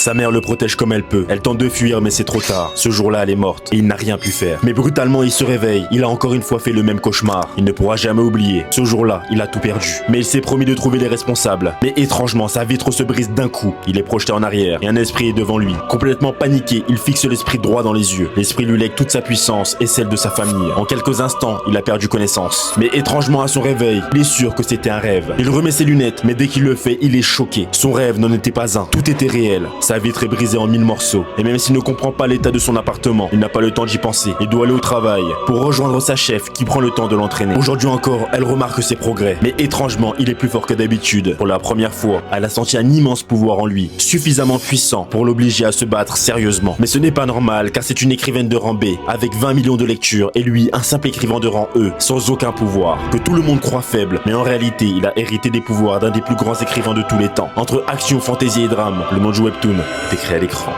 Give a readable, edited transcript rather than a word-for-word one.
Sa mère le protège comme elle peut. Elle tente de fuir mais c'est trop tard. Ce jour-là, elle est morte et il n'a rien pu faire. Mais brutalement, il se réveille. Il a encore une fois fait le même cauchemar. Il ne pourra jamais oublier. Ce jour-là, il a tout perdu. Mais il s'est promis de trouver les responsables. Mais étrangement, sa vitre se brise d'un coup. Il est projeté en arrière et un esprit est devant lui. Complètement paniqué, il fixe l'esprit droit dans les yeux. L'esprit lui lègue toute sa puissance et celle de sa famille. En quelques instants, il a perdu connaissance. Mais étrangement, à son réveil, il est sûr que c'était un rêve. Il remet ses lunettes, mais dès qu'il le fait, il est choqué. Son rêve n'en était pas un. Tout était réel. Sa vitre est brisée en 1000 morceaux. Et même s'il ne comprend pas l'état de son appartement, il n'a pas le temps d'y penser. Il doit aller au travail pour rejoindre sa chef qui prend le temps de l'entraîner. Aujourd'hui encore, elle remarque ses progrès. Mais étrangement, il est plus fort que d'habitude. Pour la première fois, elle a senti un immense pouvoir en lui, suffisamment puissant pour l'obliger à se battre sérieusement. Mais ce n'est pas normal, car c'est une écrivaine de rang B, avec 20 millions de lectures, et lui, un simple écrivain de rang E, sans aucun pouvoir, que tout le monde croit faible. Mais en réalité, il a hérité des pouvoirs d'un des plus grands écrivains de tous les temps. Entre action, fantaisie et drame, le monde du webtoon est créé à l'écran.